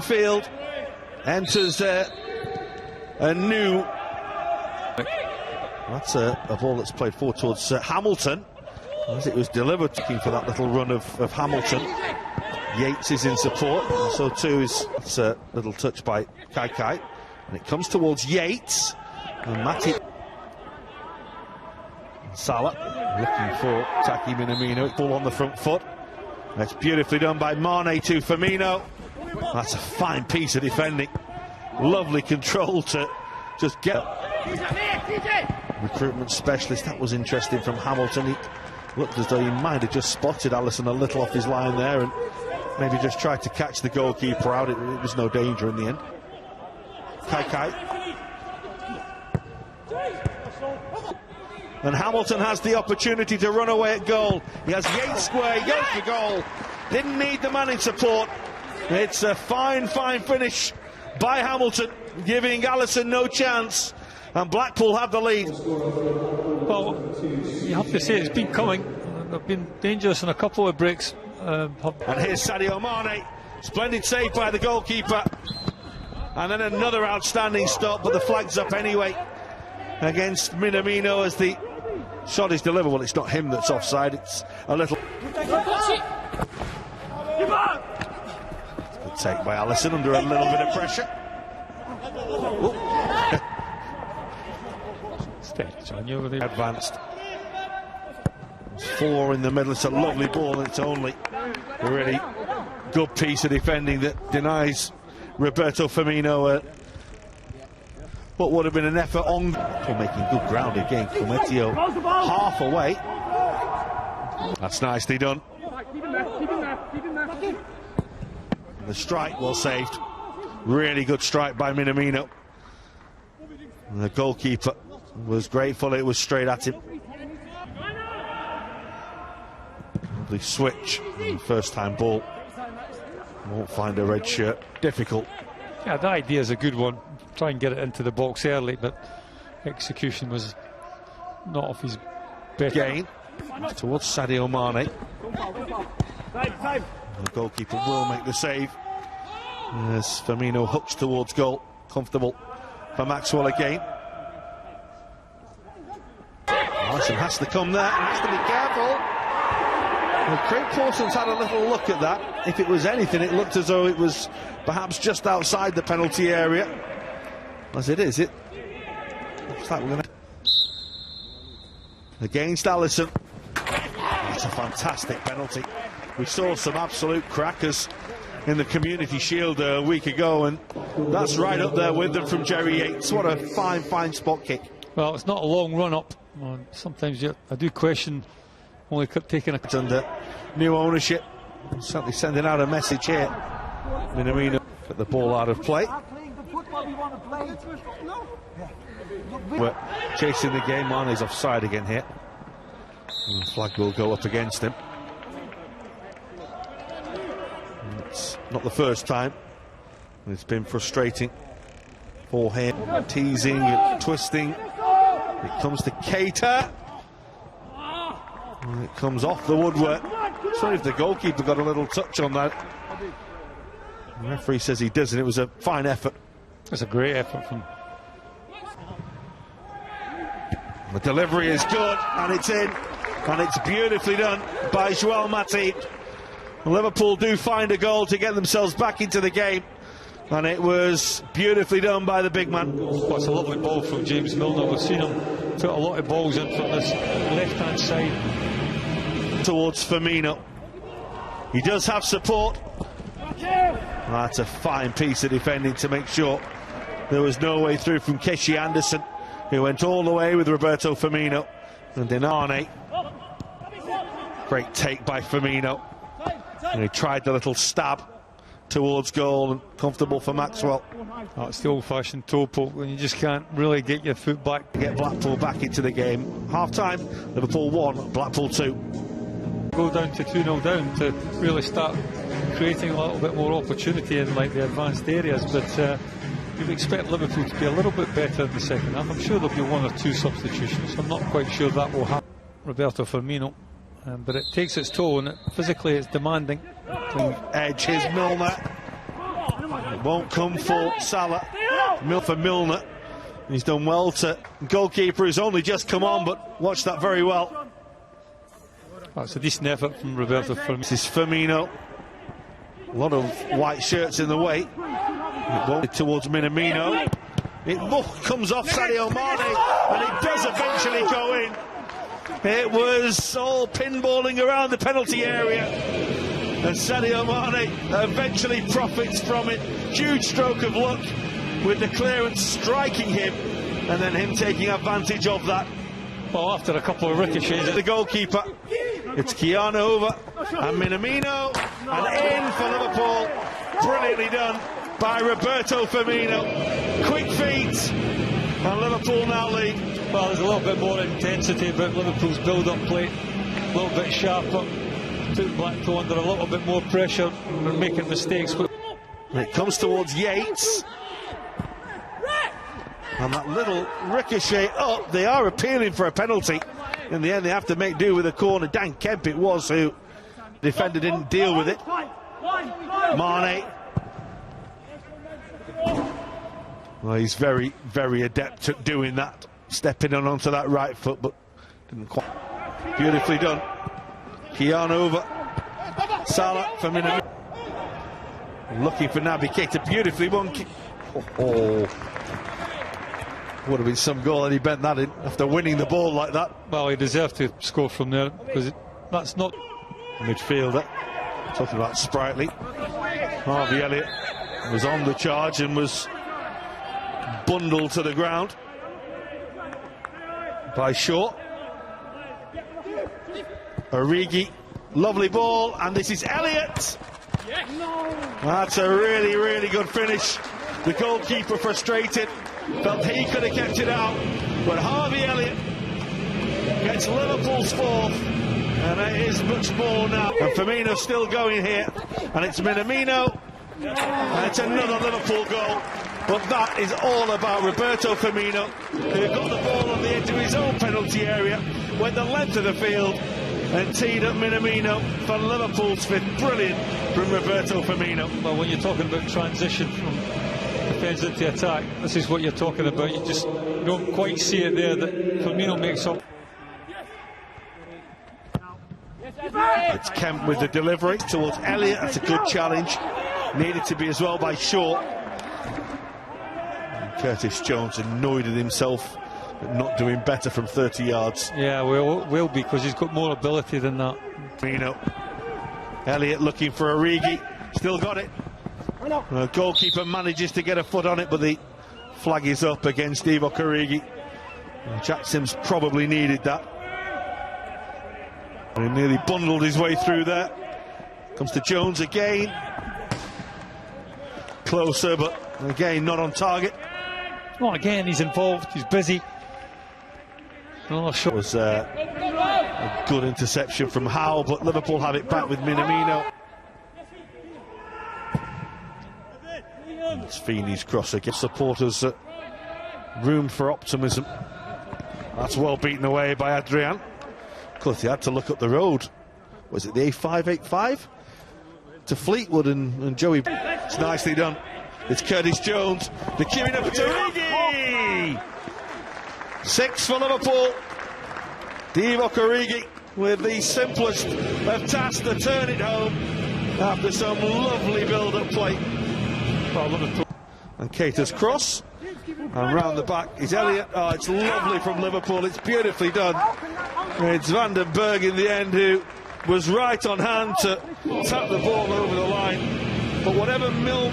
field enters a new. That's a ball that's played forward towards Hamilton, as it was delivered, looking for that little run of Hamilton. Yates is in support, and so too is a little touch by Kai, and it comes towards Yates, and Matip. Salah looking for Taki Minamino, ball on the front foot. That's beautifully done by Mane to Firmino. That's a fine piece of defending. Lovely control to just get. Recruitment specialist, that was interesting from Hamilton. He looked as though he might have just spotted Alisson a little off his line there and maybe just tried to catch the goalkeeper out. It was no danger in the end. Kai. And Hamilton has the opportunity to run away at goal. He has Yates square, he goes for goal. Didn't need the man in support. It's a fine finish by Hamilton, giving Alisson no chance. And Blackpool have the lead. Well, you have to say it's been coming. They've been dangerous in a couple of breaks. And here's Sadio Mane. Splendid save by the goalkeeper. And then another outstanding stop, but the flag's up anyway against Minamino as the shot is delivered. Well, it's not him that's offside, it's a little. Good take by Alisson under a little bit of pressure. Advanced. It's 4 in the middle. It's a lovely ball, and it's only a really good piece of defending that denies Roberto Firmino what would have been an effort on for making good ground again. Cometio half away. That's nicely done. And the strike well saved. Really good strike by Minamino. And the goalkeeper was grateful it was straight at him. Lovely switch. First time ball. Won't find a red shirt. Difficult. Yeah, the idea is a good one. Try and get it into the box early, but execution was not off his best. Gain towards Sadio Mane. The goalkeeper will make the save. As Firmino hooks towards goal. Comfortable for Maxwell again. Alisson has to come there and has to be careful. Well, Craig Pawson's had a little look at that. If it was anything, it looked as though it was perhaps just outside the penalty area. As it is, it looks like we're going to. Against Alisson. That's a fantastic penalty. We saw some absolute crackers in the Community Shield a week ago, and that's right up there with them from Jerry Yates. What a fine spot kick. Well, it's not a long run up. Sometimes I do question only taking a under new ownership. Certainly sending out a message here. Minamino put the ball out of play. We're chasing the game on. He's offside again here. And the flag will go up against him. And it's not the first time. It's been frustrating for him. Teasing and twisting. It comes to Keita. And it comes off the woodwork. Sorry if the goalkeeper got a little touch on that. The referee says he does, and it was a fine effort. It's a great effort from. The delivery is good, and it's in, and it's beautifully done by Joel Matip. Liverpool do find a goal to get themselves back into the game, and it was beautifully done by the big man. Well, it's a lovely ball from James Milner. We've seen him put a lot of balls in from this left-hand side towards Firmino. He does have support. That's a fine piece of defending to make sure there was no way through from Keshi Anderson, who went all the way with Roberto Firmino. And Denane. Great take by Firmino. And he tried the little stab towards goal, and comfortable for Maxwell. Oh, it's the old-fashioned toe poke when you just can't really get your foot back. Get Blackpool back into the game. Half-time, Liverpool 1, Blackpool 2. Go down to 2-0 down to really start creating a little bit more opportunity in like the advanced areas, but you'd expect Liverpool to be a little bit better in the second half. I'm sure there'll be 1 or 2 substitutions. I'm not quite sure that will happen. Roberto Firmino, but it takes its toll, and physically it's demanding. Edge is Milner. It won't come for Salah. For Milner. He's done well to goalkeeper who's only just come on, but watch that very well. That's a decent effort from Roberto Firmino. This is Firmino. A lot of white shirts in the way. It won't towards Minamino. It comes off Sadio Mane, and it does eventually go in. It was all pinballing around the penalty area, and Sadio Mane eventually profits from it. Huge stroke of luck with the clearance striking him, and then him taking advantage of that. Well, after a couple of ricochets, the goalkeeper, it's Keanu over, and Minamino, and in for Liverpool. Brilliantly done by Roberto Firmino. Quick feet, and Liverpool now lead. Well, there's a little bit more intensity about Liverpool's build-up play, a little bit sharper. Took Blackpool under a little bit more pressure and making mistakes. And it comes towards Yates. And that little ricochet up, they are appealing for a penalty. In the end, they have to make do with a corner. Dan Kemp it was who the defender didn't deal with it. Mane. Well, he's very, very adept at doing that. Stepping on onto that right foot, but didn't quite. Beautifully done. Keanu over. Salah for Minamino. Looking for Naby Keita. Beautifully won. Oh. Would have been some goal, and he bent that in after winning the ball like that. Well, he deserved to score from there, because that's not midfielder. Talking about sprightly. Harvey Elliott was on the charge and was bundled to the ground by Shaw. Origi, lovely ball, and this is Elliott. That's a really, really good finish. The goalkeeper frustrated, felt he could have kept it out, but Harvey Elliott gets Liverpool's fourth, and it is much more now. And Firmino still going here, and it's Minamino, and it's another Liverpool goal. But that is all about Roberto Firmino, who got the ball on the edge of his own penalty area, went the length of the field, and teed up Minamino for Liverpool's fifth. Brilliant from Roberto Firmino. Well, when you're talking about transition from defence into attack, this is what you're talking about. You just don't quite see it there, that Firmino makes up. It's Kemp with the delivery towards Elliott. That's a good challenge. Needed to be as well by Shaw. And Curtis Jones annoyed at himself at not doing better from 30 yards. Yeah, will be, because he's got more ability than that. Firmino. Elliott looking for Origi. Still got it. The goalkeeper manages to get a foot on it, but the flag is up against Divock Origi. Jack Sims probably needed that. And he nearly bundled his way through there. Comes to Jones again. Closer, but again not on target. Well, again, he's involved, he's busy. Another shot. It was a good interception from Howe, but Liverpool have it back with Minamino. It's Feeney's cross again. Supporters room for optimism. That's well beaten away by Adrian. Of course, he had to look up the road. Was it the A585? To Fleetwood and Joey. It's nicely done. It's Curtis Jones. The queuing up to Origi. 6 for Liverpool. Divock Origi with the simplest of tasks to turn it home after some lovely build-up play. Well, Liverpool. And Keita's cross. And round the back is Elliott. Oh, it's lovely from Liverpool. It's beautifully done. It's Van den Berg in the end who was right on hand to tap the ball over the line. But whatever